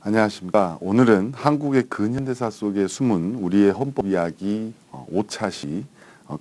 안녕하십니까. 오늘은 한국의 근현대사 속에 숨은 우리의 헌법 이야기 5차시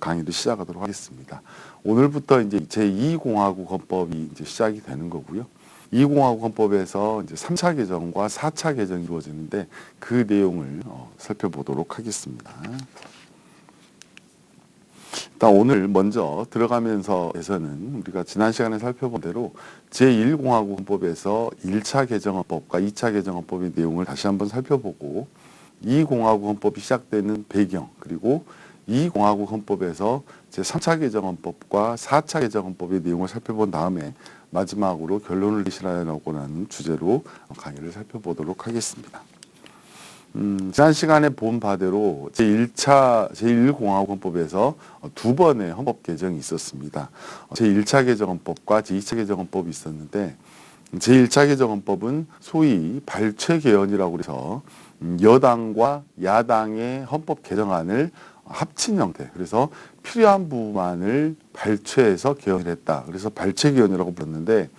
강의를 시작하도록 하겠습니다. 오늘부터 이제 제2공화국 헌법이 이제 시작이 되는 거고요. 2공화국 헌법에서 이제 3차 개정과 4차 개정이 이루어지는데 그 내용을 살펴보도록 하겠습니다. 일단 오늘 먼저 들어가면서에서는 우리가 지난 시간에 살펴본 대로 제1공화국 헌법에서 1차 개정헌법과 2차 개정헌법의 내용을 다시 한번 살펴보고 2공화국 헌법이 시작되는 배경, 그리고 2공화국 헌법에서 제3차 개정헌법과 4차 개정헌법의 내용을 살펴본 다음에 마지막으로 결론을 내시라고 하는 주제로 강의를 살펴보도록 하겠습니다. 지난 시간에 본 바대로 제1공화국 헌법에서 두 번의 헌법 개정이 있었습니다. 제1차 개정헌법과 제2차 개정헌법이 있었는데 제1차 개정헌법은 소위 발췌 개헌이라고 해서 여당과 야당의 헌법 개정안을 합친 형태, 그래서 필요한 부분만을 발췌해서 개헌을 했다. 그래서 발췌 개헌이라고 불렀는데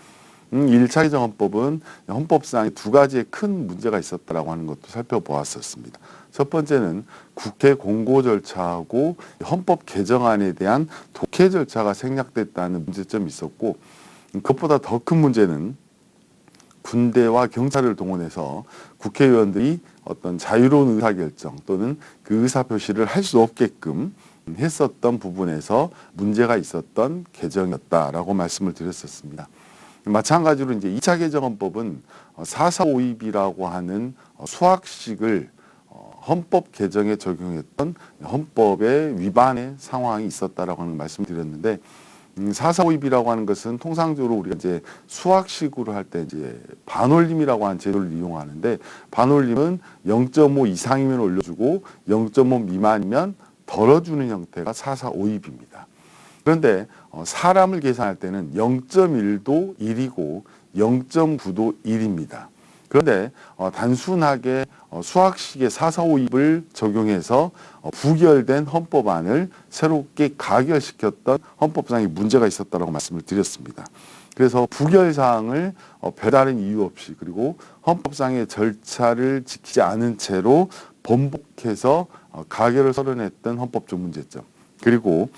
1차 개정헌법은 헌법상에 두 가지의 큰 문제가 있었다라고 하는 것도 살펴보았었습니다. 첫 번째는 국회 공고 절차하고 헌법 개정안에 대한 독해 절차가 생략됐다는 문제점이 있었고, 그것보다 더 큰 문제는 군대와 경찰을 동원해서 국회의원들이 어떤 자유로운 의사결정 또는 그 의사표시를 할 수 없게끔 했었던 부분에서 문제가 있었던 개정이었다라고 말씀을 드렸었습니다. 마찬가지로 이제 2차 개정헌법은 4.4.5입이라고 하는 수학식을 헌법 개정에 적용했던 헌법의 위반의 상황이 있었다라고 하는 말씀을 드렸는데 4.4.5입이라고 하는 것은 통상적으로 우리가 이제 수학식으로 할 때 이제 반올림이라고 하는 제도를 이용하는데, 반올림은 0.5 이상이면 올려주고 0.5 미만이면 덜어주는 형태가 4.4.5입입니다. 그런데 사람을 계산할 때는 0.1도 1이고 0.9도 1입니다. 그런데 단순하게 수학식의 4.4.5입을 적용해서 부결된 헌법안을 새롭게 가결시켰던 헌법상의 문제가 있었다고 말씀을 드렸습니다. 그래서 부결사항을 별다른 이유 없이, 그리고 헌법상의 절차를 지키지 않은 채로 번복해서 가결을 서론했던 헌법적 문제점, 그리고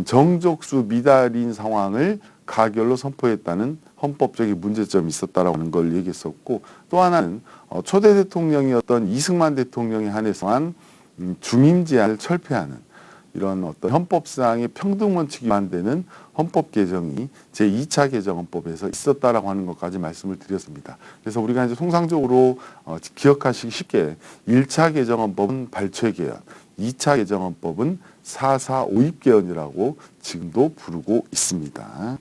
정족수 미달인 상황을 가결로 선포했다는 헌법적인 문제점이 있었다라는 걸 얘기했었고, 또 하나는 초대 대통령이었던 이승만 대통령에 한해서한 중임 제한을 철폐하는 이런 어떤 헌법상의 평등 원칙이 위반되는 헌법 개정이 제2차 개정헌법에서 있었다라고 하는 것까지 말씀을 드렸습니다. 그래서 우리가 이제 통상적으로 기억하시기 쉽게 1차 개정헌법은 발췌 개헌, 2차 개정헌법은 4.4.5입 개헌이라고 지금도 부르고 있습니다.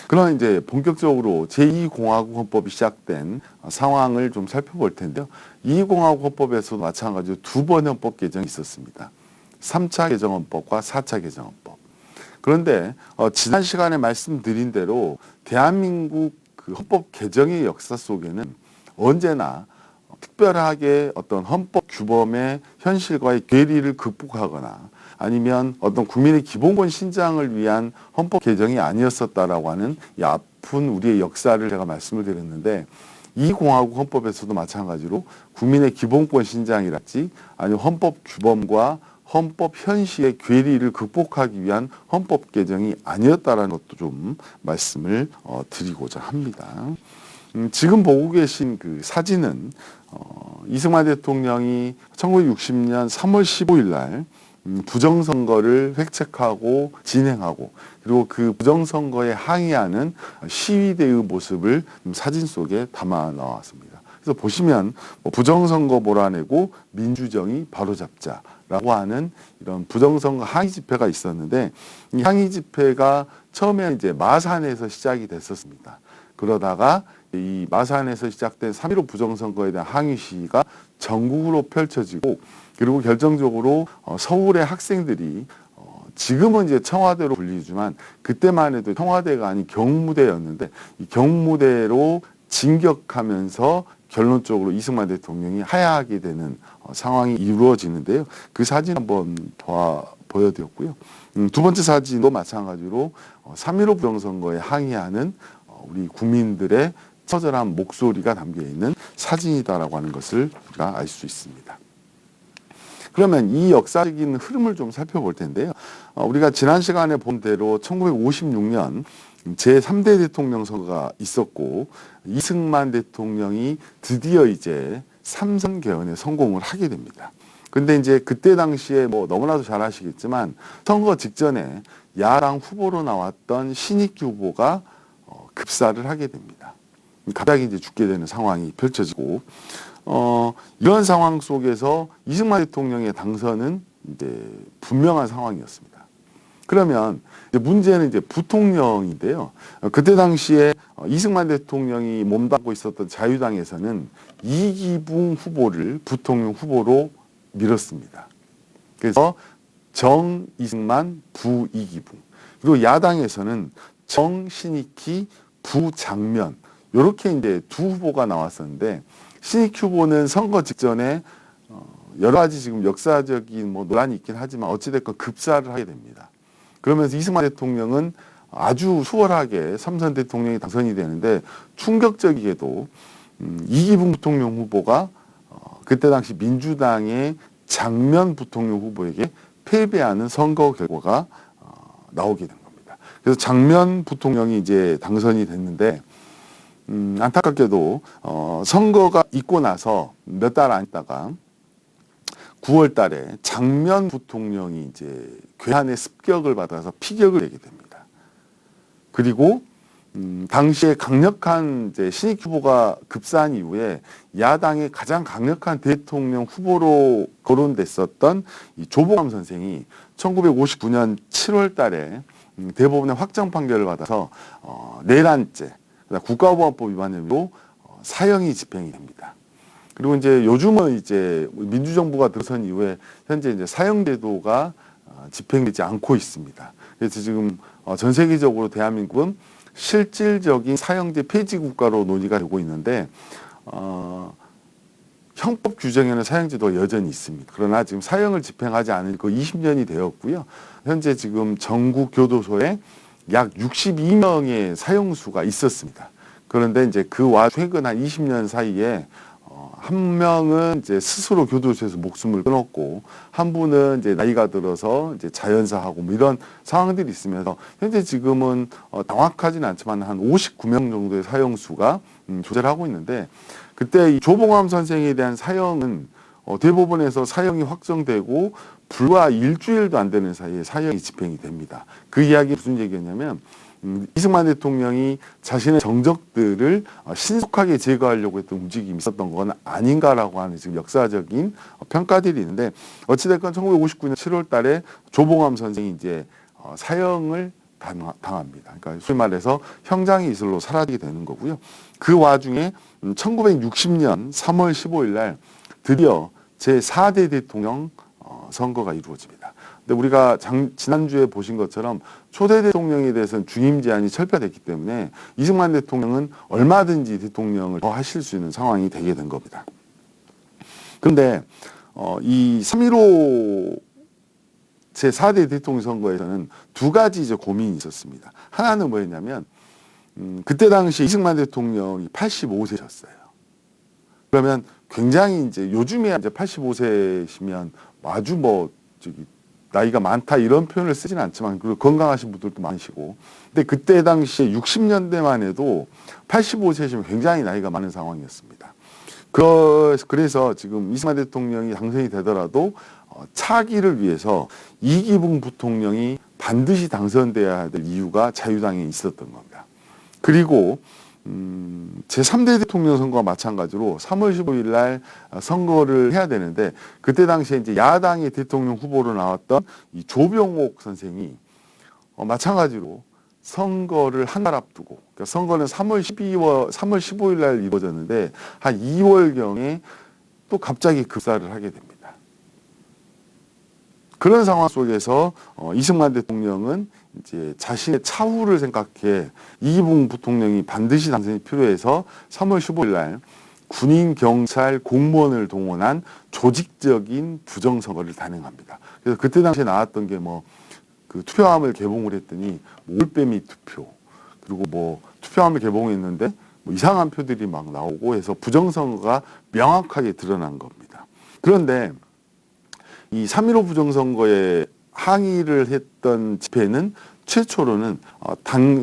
그러나 이제 본격적으로 제2공화국 헌법이 시작된 상황을 좀 살펴볼 텐데요. 2공화국 헌법에서도 마찬가지로 두 번의 헌법 개정이 있었습니다. 3차 개정헌법과 4차 개정헌법. 그런데 지난 시간에 말씀드린 대로 대한민국 그 헌법 개정의 역사 속에는 언제나 특별하게 어떤 헌법 규범의 현실과의 괴리를 극복하거나 아니면 어떤 국민의 기본권 신장을 위한 헌법 개정이 아니었었다라고 하는 이 아픈 우리의 역사를 제가 말씀을 드렸는데, 이 공화국 헌법에서도 마찬가지로 국민의 기본권 신장이랄지 아니면 헌법 규범과 헌법 현실의 괴리를 극복하기 위한 헌법 개정이 아니었다라는 것도 좀 말씀을 드리고자 합니다. 지금 보고 계신 그 사진은 이승만 대통령이 1960년 3월 15일 날 부정선거를 획책하고 진행하고, 그리고 그 부정선거에 항의하는 시위대의 모습을 사진 속에 담아 나왔습니다. 그래서 보시면 부정선거 몰아내고 민주정의 바로잡자라고 하는 이런 부정선거 항의 집회가 있었는데, 이 항의 집회가 처음에 이제 마산에서 시작이 됐었습니다. 그러다가 이 마산에서 시작된 3.15 부정선거에 대한 항의 시위가 전국으로 펼쳐지고, 그리고 결정적으로 서울의 학생들이 지금은 이제 청와대로 불리지만 그때만 해도 청와대가 아닌 경무대였는데, 이 경무대로 진격하면서 결론적으로 이승만 대통령이 하야하게 되는 상황이 이루어지는데요. 그 사진 한번 보여드렸고요. 두 번째 사진도 마찬가지로 3.15 부정선거에 항의하는 우리 국민들의 처절한 목소리가 담겨 있는 사진이다라고 하는 것을 우리가 알 수 있습니다. 그러면 이 역사적인 흐름을 좀 살펴볼 텐데요. 우리가 지난 시간에 본 대로 1956년 제3대 대통령 선거가 있었고 이승만 대통령이 드디어 이제 3선 개헌에 성공을 하게 됩니다. 근데 이제 그때 당시에 뭐 너무나도 잘 아시겠지만 선거 직전에 야당 후보로 나왔던 신익규 후보가 급사를 하게 됩니다. 갑자기 이제 죽게 되는 상황이 펼쳐지고 이런 상황 속에서 이승만 대통령의 당선은 이제 분명한 상황이었습니다. 그러면 이제 문제는 이제 부통령인데요. 그때 당시에 이승만 대통령이 몸담고 있었던 자유당에서는 이기붕 후보를 부통령 후보로 밀었습니다. 그래서 정 이승만, 부 이기붕. 그리고 야당에서는 정 신익희, 부 장면. 이렇게 이제 두 후보가 나왔었는데 신익희 후보는 선거 직전에 여러 가지 지금 역사적인 뭐 논란이 있긴 하지만 어찌됐건 급사를 하게 됩니다. 그러면서 이승만 대통령은 아주 수월하게 3선 대통령이 당선이 되는데 충격적이게도 이기붕 부통령 후보가 그때 당시 민주당의 장면 부통령 후보에게 패배하는 선거 결과가 나오게 된 겁니다. 그래서 장면 부통령이 이제 당선이 됐는데 안타깝게도 선거가 있고 나서 몇 달 안 있다가 9월 달에 장면 부통령이 이제 괴한의 습격을 받아서 피격을 내게 됩니다. 그리고 당시에 강력한 이제 신익 후보가 급사한 이후에 야당의 가장 강력한 대통령 후보로 거론됐었던 이 조봉암 선생이 1959년 7월 달에 대법원의 확정 판결을 받아서 내란죄, 국가보안법 위반 혐의로 사형이 집행이 됩니다. 그리고 이제 요즘은 이제 민주정부가 들어선 이후에 현재 이제 사형제도가 집행되지 않고 있습니다. 그래서 지금 전 세계적으로 대한민국은 실질적인 사형제 폐지 국가로 논의가 되고 있는데 형법 규정에는 사형제도가 여전히 있습니다. 그러나 지금 사형을 집행하지 않은 거 20년이 되었고요. 현재 지금 전국 교도소에 약 62명의 사형수가 있었습니다. 그런데 이제 최근 한 20년 사이에 한 명은 이제 스스로 교도소에서 목숨을 끊었고 한 분은 이제 나이가 들어서 이제 자연사하고 뭐 이런 상황들이 있으면서 현재 지금은 정확하지는 않지만 한 59명 정도의 사형수가 존재하고 있는데 그때 이 조봉암 선생에 대한 사형은 대법원에서 사형이 확정되고 불과 일주일도 안 되는 사이에 사형이 집행이 됩니다. 그 이야기 무슨 얘기였냐면 이승만 대통령이 자신의 정적들을 신속하게 제거하려고 했던 움직임이 있었던 건 아닌가라고 하는 지금 역사적인 평가들이 있는데 어찌됐건 1959년 7월 달에 조봉암 선생이 이제 사형을 당합니다. 그러니까 소위 말해서 형장의 이슬로 사라지게 되는 거고요. 그 와중에 1960년 3월 15일 날 드디어 제4대 대통령 선거가 이루어집니다. 근데 우리가 지난주에 보신 것처럼 초대 대통령에 대해서는 중임 제한이 철폐됐기 때문에 이승만 대통령은 얼마든지 대통령을 더 하실 수 있는 상황이 되게 된 겁니다. 그런데 이 3.15 제4대 대통령 선거에서는 두 가지 이제 고민이 있었습니다. 하나는 뭐였냐면 그때 당시 이승만 대통령이 85세셨어요. 그러면 굉장히 이제 요즘에 이제 85세시면 아주 나이가 많다 이런 표현을 쓰지는 않지만 그리고 건강하신 분들도 많으시고 근데 그때 당시에 60년대만 해도 85세시면 굉장히 나이가 많은 상황이었습니다. 그래서 지금 이승만 대통령이 당선이 되더라도 차기를 위해서 이기붕 부통령이 반드시 당선돼야 될 이유가 자유당에 있었던 겁니다. 그리고 제3대 대통령 선거와 마찬가지로 3월 15일 날 선거를 해야 되는데 그때 당시에 이제 야당의 대통령 후보로 나왔던 이 조병옥 선생이 마찬가지로 선거를 한 달 앞두고 그러니까 선거는 3월 15일 날 이루어졌는데 한 2월경에 또 갑자기 급사를 하게 됩니다. 그런 상황 속에서 이승만 대통령은 이제 자신의 차후를 생각해 이기붕 부통령이 반드시 당선이 필요해서 3월 15일 날 군인, 경찰, 공무원을 동원한 조직적인 부정선거를 단행합니다. 그래서 그때 당시에 나왔던 게 그 투표함을 개봉을 했더니 올빼미 투표 그리고 투표함을 개봉했는데 뭐 이상한 표들이 막 나오고 해서 부정선거가 명확하게 드러난 겁니다. 그런데 이 3.15 부정선거에 항의를 했던 집회는 최초로는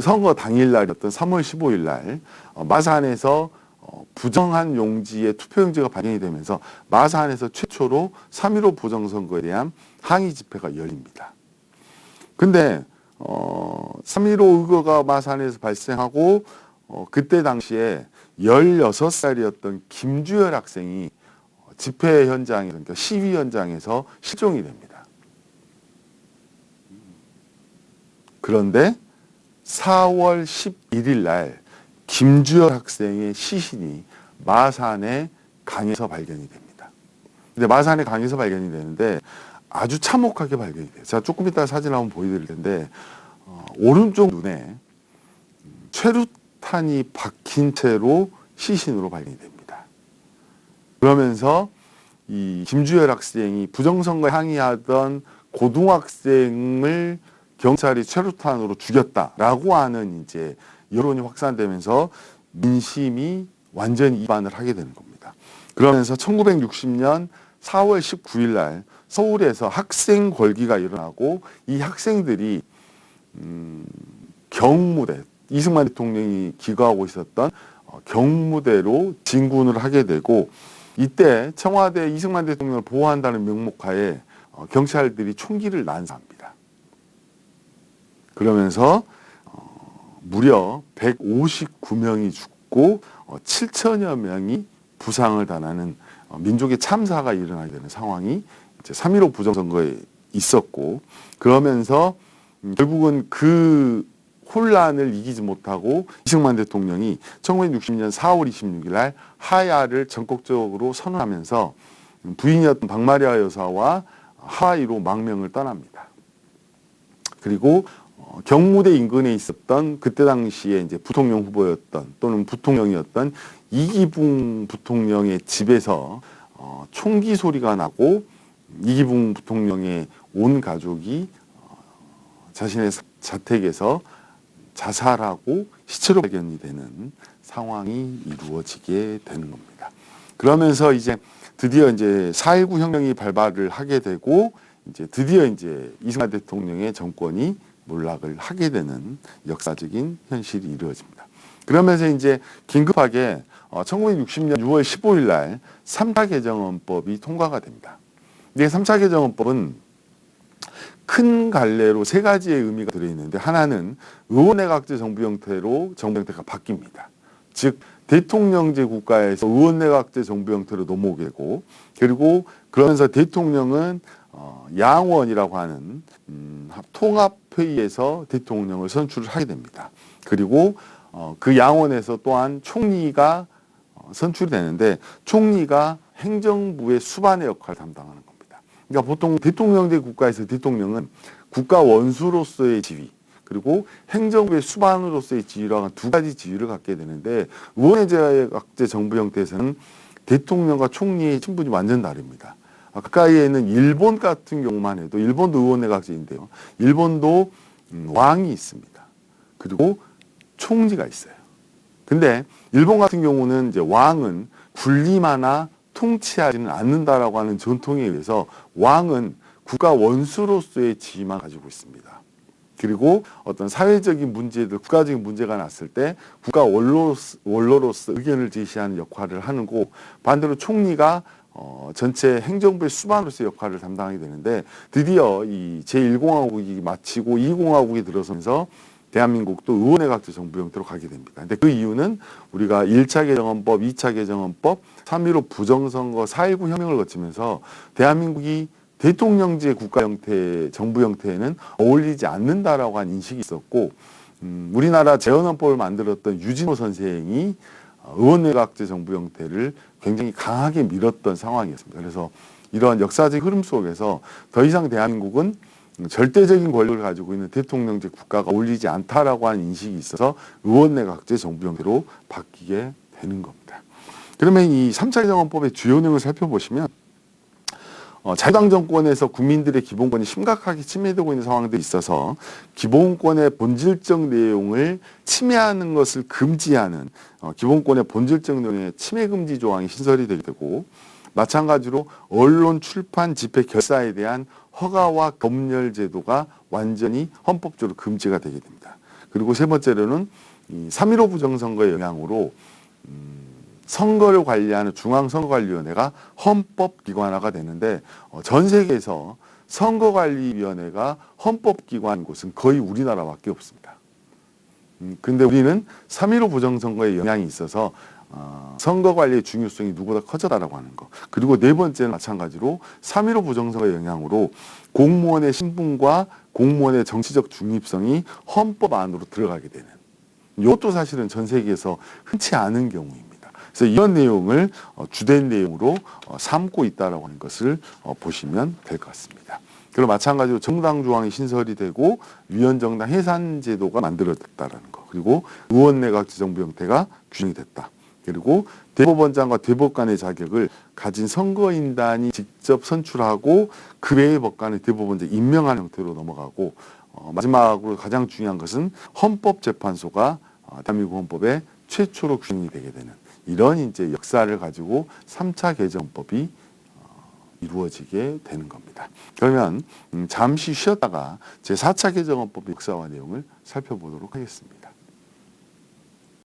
선거 당일날이었던 3월 15일 날 마산에서 부정한 용지에 투표용지가 발견이 되면서 마산에서 최초로 3.15 부정선거에 대한 항의 집회가 열립니다. 근데 3.15 의거가 마산에서 발생하고 그때 당시에 16살이었던 김주열 학생이 집회 현장에, 그러니까 시위 현장에서 실종이 됩니다. 그런데 4월 11일 날 김주열 학생의 시신이 마산의 강에서 발견이 됩니다. 근데 마산의 강에서 발견이 되는데 아주 참혹하게 발견이 돼요. 제가 조금 이따 사진 한번 보여드릴 텐데 오른쪽 눈에 최루탄이 박힌 채로 시신으로 발견이 됩니다. 그러면서 이 김주열 학생이 부정선거에 항의하던 고등학생을 경찰이 최루탄으로 죽였다라고 하는 이제 여론이 확산되면서 민심이 완전히 이반을 하게 되는 겁니다. 그러면서 1960년 4월 19일 날 서울에서 학생 걸기가 일어나고 이 학생들이 경무대, 이승만 대통령이 기거하고 있었던 경무대로 진군을 하게 되고 이때 청와대 이승만 대통령을 보호한다는 명목하에 경찰들이 총기를 난사합니다. 그러면서 무려 159명이 죽고 7천여 명이 부상을 당하는 민족의 참사가 일어나게 되는 상황이 이제 3.15 부정선거에 있었고 그러면서 결국은 그 혼란을 이기지 못하고 이승만 대통령이 1960년 4월 26일 날 하야를 전국적으로 선언하면서 부인이었던 박마리아 여사와 하와이로 망명을 떠납니다. 그리고 경무대 인근에 있었던 그때 당시에 이제 부통령 후보였던 또는 부통령이었던 이기붕 부통령의 집에서 총기 소리가 나고 이기붕 부통령의 온 가족이 자신의 자택에서 자살하고 시체로 발견이 되는 상황이 이루어지게 되는 겁니다. 그러면서 이제 드디어 이제 4.19 혁명이 발발을 하게 되고 이제 드디어 이제 이승만 대통령의 정권이 몰락을 하게 되는 역사적인 현실이 이루어집니다. 그러면서 이제 긴급하게 1960년 6월 15일 날 3차 개정헌법이 통과가 됩니다. 이 3차 개정헌법은 큰 갈래로 세 가지의 의미가 들어있는데 하나는 의원내각제 정부 형태로 정부 형태가 바뀝니다. 즉 대통령제 국가에서 의원내각제 정부 형태로 넘어오게 되고 그리고 그러면서 대통령은 양원이라고 하는 통합회의에서 대통령을 선출을 하게 됩니다. 그리고 그 양원에서 또한 총리가 선출이 되는데 총리가 행정부의 수반의 역할을 담당하는 겁니다. 그러니까 보통 대통령제 국가에서 대통령은 국가 원수로서의 지위 그리고 행정부의 수반으로서의 지위라는 두 가지 지위를 갖게 되는데 의원내각제 정부 형태에서는 대통령과 총리의 신분이 완전 다릅니다. 가까이에 있는 일본 같은 경우만 해도 일본도 의원내각제인데요. 일본도 왕이 있습니다. 그리고 총리가 있어요. 근데 일본 같은 경우는 이제 왕은 군림하나 통치하지는 않는다라고 하는 전통에 의해서 왕은 국가 원수로서의 지위만 가지고 있습니다. 그리고 어떤 사회적인 문제들, 국가적인 문제가 났을 때 국가 원로로서 의견을 제시하는 역할을 하는 거 반대로 총리가 전체 행정부의 수반으로서의 역할을 담당하게 되는데 드디어 이 제1공화국이 마치고 2공화국이 들어서면서 대한민국도 의원내각제 정부 형태로 가게 됩니다. 근데 그 이유는 우리가 1차 개정헌법, 2차 개정헌법, 3.15 부정선거, 4.19 혁명을 거치면서 대한민국이 대통령제 국가 형태, 정부 형태에는 어울리지 않는다라고 한 인식이 있었고 우리나라 재헌헌법을 만들었던 유진호 선생이 의원내각제 정부 형태를 굉장히 강하게 밀었던 상황이었습니다. 그래서 이러한 역사적 흐름 속에서 더 이상 대한민국은 절대적인 권력을 가지고 있는 대통령제 국가가 어울리지 않다라고 하는 인식이 있어서 의원내각제 정부 형태로 바뀌게 되는 겁니다. 그러면 이 3차 개정헌법의 주요 내용을 살펴보시면 자유당 정권에서 국민들의 기본권이 심각하게 침해되고 있는 상황들이 있어서 기본권의 본질적 내용을 침해하는 것을 금지하는 기본권의 본질적 내용의 침해 금지 조항이 신설이 되게 되고, 마찬가지로 언론, 출판, 집회, 결사에 대한 허가와 검열 제도가 완전히 헌법적으로 금지가 되게 됩니다. 그리고 세 번째로는 이 3.15 부정선거의 영향으로 선거를 관리하는 중앙선거관리위원회가 헌법기관화가 되는데, 전 세계에서 선거관리위원회가 헌법기관 곳은 거의 우리나라밖에 없습니다. 근데 우리는 3.15 부정선거의 영향이 있어서 선거관리의 중요성이 누구보다 커졌다라고 하는 거. 그리고 네 번째는 마찬가지로 3.15 부정선거의 영향으로 공무원의 신분과 공무원의 정치적 중립성이 헌법 안으로 들어가게 되는, 이것도 사실은 전 세계에서 흔치 않은 경우입니다. 그래서 이런 내용을 주된 내용으로 삼고 있다라고 하는 것을 보시면 될 것 같습니다. 그리고 마찬가지로 정당 조항이 신설이 되고 위원정당 해산 제도가 만들어졌다라는 거. 그리고 의원내각 지정부 형태가 규정이 됐다. 그리고 대법원장과 대법관의 자격을 가진 선거인단이 직접 선출하고 그 외의 법관을 대법원장 임명하는 형태로 넘어가고, 마지막으로 가장 중요한 것은 헌법재판소가 대한민국 헌법에 최초로 규정이 되게 되는 이런 이제 역사를 가지고 3차 개정법이 이루어지게 되는 겁니다. 그러면 잠시 쉬었다가 제4차 개정헌법의 역사와 내용을 살펴보도록 하겠습니다.